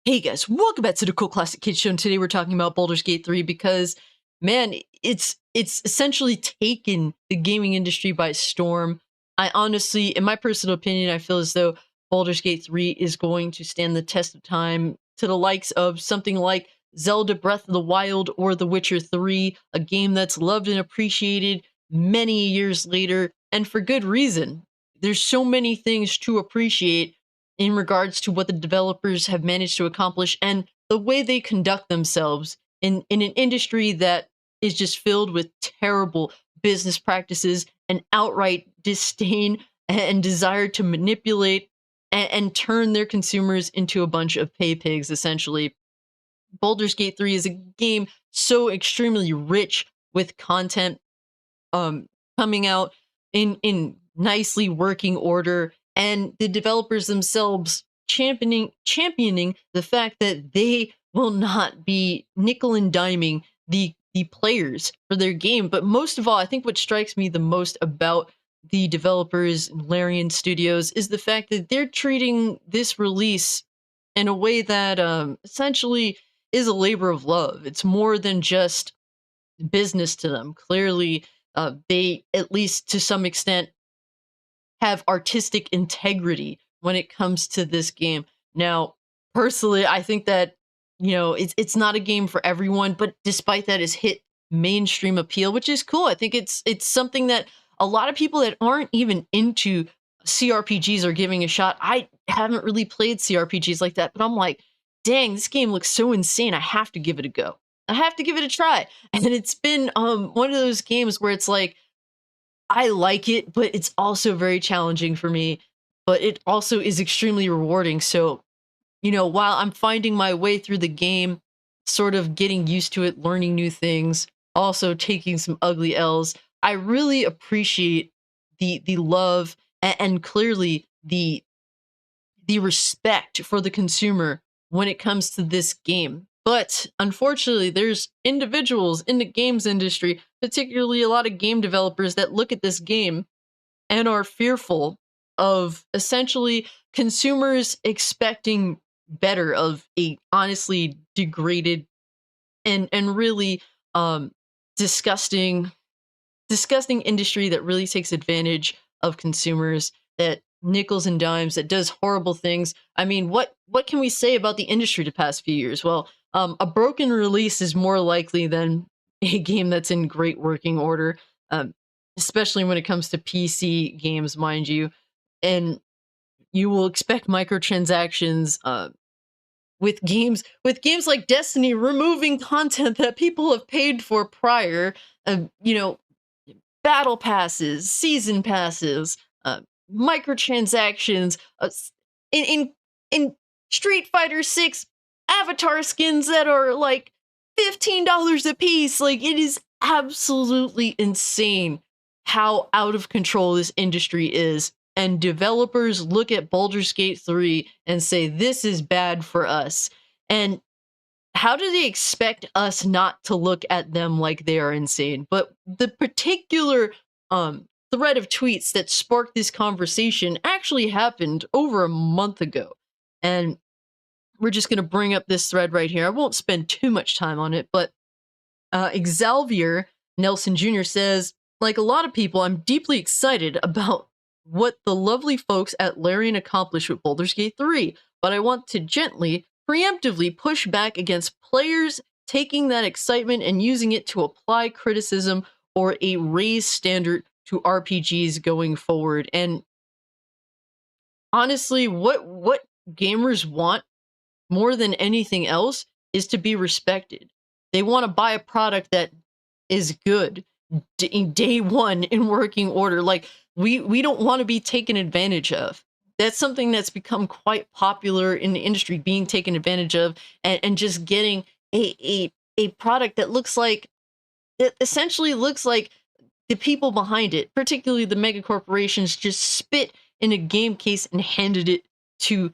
Hey guys, welcome back to the Cool Classic Kids Show. And today we're talking about Baldur's Gate 3 because, man, it's essentially taken the gaming industry by storm. I honestly, in my personal opinion, I feel as though Baldur's Gate 3 is going to stand the test of time to the likes of something like Zelda Breath of the Wild or The Witcher 3, a game that's loved and appreciated many years later, and for good reason. There's so many things to appreciate in regards to what the developers have managed to accomplish and the way they conduct themselves in an industry that is just filled with terrible business practices and outright disdain and desire to manipulate and turn their consumers into a bunch of pay pigs, essentially. Baldur's Gate 3 is a game so extremely rich with content um coming out in nicely working order, and the developers themselves championing the fact that they will not be nickel and diming the players for their game. But most of all, I think what strikes me the most about the developers, Larian Studios, is the fact that they're treating this release in a way that essentially is a labor of love. It's more than just business to them. Clearly, they, at least to some extent, have artistic integrity when it comes to this game. Now, personally, I think that it's not a game for everyone, but despite that, it's hit mainstream appeal, which is cool. I think it's something that a lot of people that aren't even into CRPGs are giving a shot. I haven't really played CRPGs like that, but I'm like, dang, this game looks so insane. I have to give it a go. I have to give it a try. And it's been one of those games where it's like I like it, but it's also very challenging for me. But it also is extremely rewarding. So, while I'm finding my way through the game, sort of getting used to it, learning new things, also taking some ugly L's, I really appreciate the love and clearly the respect for the consumer when it comes to this game. But unfortunately, there's individuals in the games industry, particularly a lot of game developers, that look at this game and are fearful of essentially consumers expecting better of a honestly degraded and really um disgusting industry that really takes advantage of consumers, that nickels and dimes, that does horrible things. I mean, what can we say about the industry the past few years? Well, a broken release is more likely than a game that's in great working order, um, especially when it comes to PC games, mind you. And you will expect microtransactions with games like Destiny removing content that people have paid for prior. You know, battle passes, season passes, uh, microtransactions, in Street Fighter 6 avatar skins that are like $15 a piece. Like, it is absolutely insane how out of control this industry is. And developers look at Baldur's Gate 3 and say, this is bad for us. And how do they expect us not to look at them like they are insane? But the particular thread of tweets that sparked this conversation actually happened over a month ago. And we're just going to bring up this thread right here. I won't spend too much time on it, but Xavier Nelson Jr. says, like a lot of people, I'm deeply excited about what the lovely folks at Larian accomplished with Baldur's Gate 3, but I want to gently, preemptively push back against players taking that excitement and using it to apply criticism or a raised standard to RPGs going forward. And honestly, what gamers want more than anything else is to be respected. They want to buy a product that is good day one in working order. Like, we don't want to be taken advantage of. That's something that's become quite popular in the industry, being taken advantage of, and just getting a product that looks like, that essentially looks like the people behind it, particularly the mega corporations, just spit in a game case and handed it to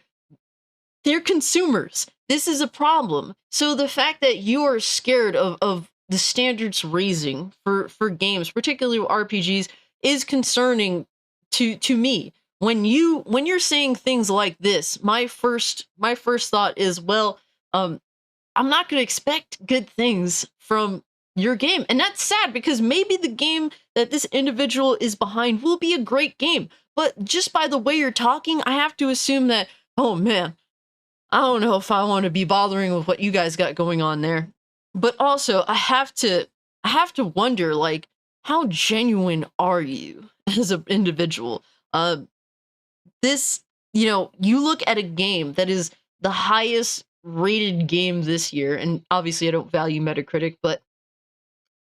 their consumers. This is a problem. So the fact that you are scared of the standards raising for games, particularly RPGs, is concerning to me. when you're saying things like this, my first thought is, well, um, I'm not going to expect good things from your game. And that's sad because maybe the game that this individual is behind will be a great game. But just by the way you're talking, I have to assume that, oh man, I don't know if I want to be bothering with what you guys got going on there. But also, I have to wonder, like, how genuine are you as an individual? Uh this, you look at a game that is the highest rated game this year, and obviously I don't value Metacritic, but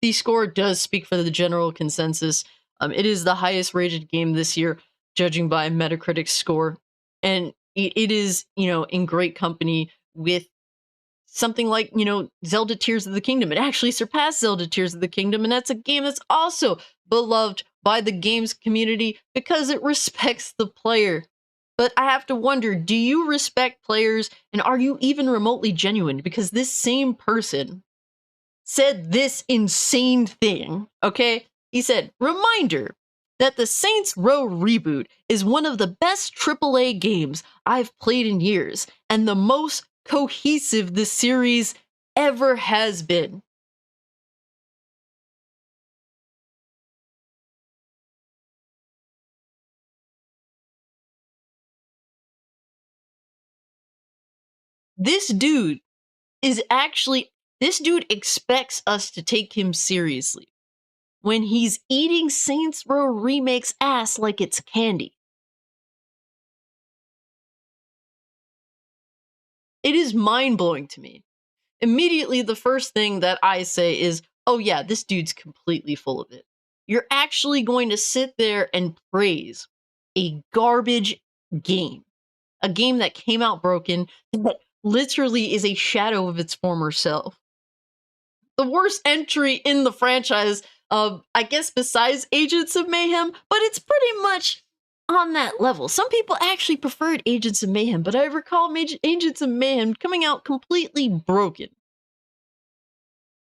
the score does speak for the general consensus. It is the highest rated game this year, judging by Metacritic score, and it is, in great company with something like, Zelda Tears of the Kingdom. It actually surpassed Zelda Tears of the Kingdom, and that's a game that's also beloved by the games community because it respects the player. But I have to wonder, do you respect players, and are you even remotely genuine? Because this same person said this insane thing, okay? He said, reminder that the Saints Row reboot is one of the best AAA games I've played in years, and the most cohesive the series ever has been. This dude this dude expects us to take him seriously when he's eating Saints Row Remake's ass like it's candy. It is mind blowing to me. Immediately, the first thing that I say is, oh, yeah, this dude's completely full of it. You're actually going to sit there and praise a garbage game, a game that came out broken, that literally is a shadow of its former self. The worst entry in the franchise, I guess, besides Agents of Mayhem, but it's pretty much on that level. Some people actually preferred Agents of Mayhem, but I recall Agents of Mayhem coming out completely broken.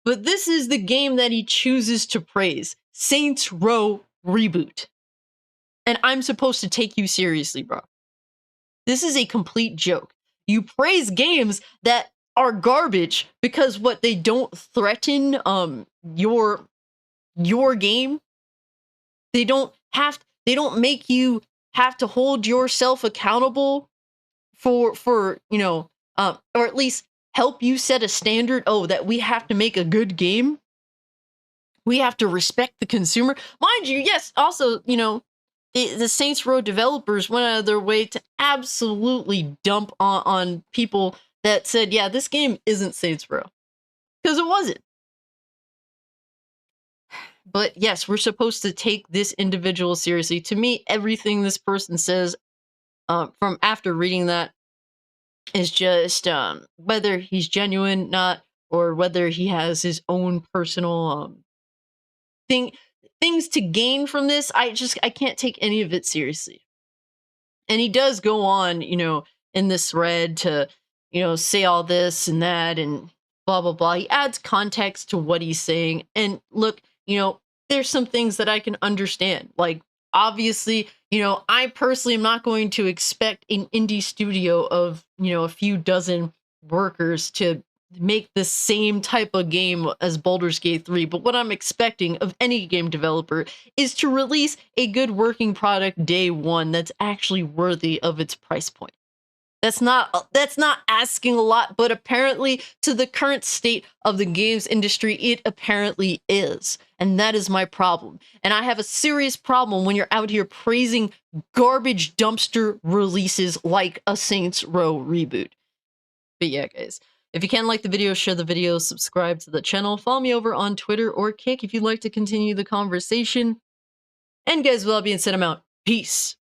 But this is the game that he chooses to praise, Saints Row Reboot. And I'm supposed to take you seriously, bro. This is a complete joke. You praise games that are garbage because what, they don't threaten your game. They don't make you have to hold yourself accountable for or at least help you set a standard. Oh, that we have to make a good game. We have to respect the consumer. Mind you, yes, also, the Saints Row developers went out of their way to absolutely dump on people that said, yeah, this game isn't Saints Row. Because it wasn't. But yes, we're supposed to take this individual seriously. To me, everything this person says from after reading that is just whether he's genuine, not, or whether he has his own personal things to gain from this. I can't take any of it seriously. And he does go on, in this thread to, say all this and that and blah blah blah. He adds context to what he's saying. And look, there's some things that I can understand. Like, obviously, I personally am not going to expect an indie studio of, a few dozen workers to make the same type of game as Baldur's Gate 3, but what I'm expecting of any game developer is to release a good working product day one that's actually worthy of its price point. That's not asking a lot, but apparently to the current state of the games industry, it apparently is. And that is my problem. And I have a serious problem when you're out here praising garbage dumpster releases like a Saints Row reboot. But yeah, guys, if you can, like the video, share the video, subscribe to the channel, follow me over on Twitter or Kick if you'd like to continue the conversation. And guys, with that being said, I'm out. Peace.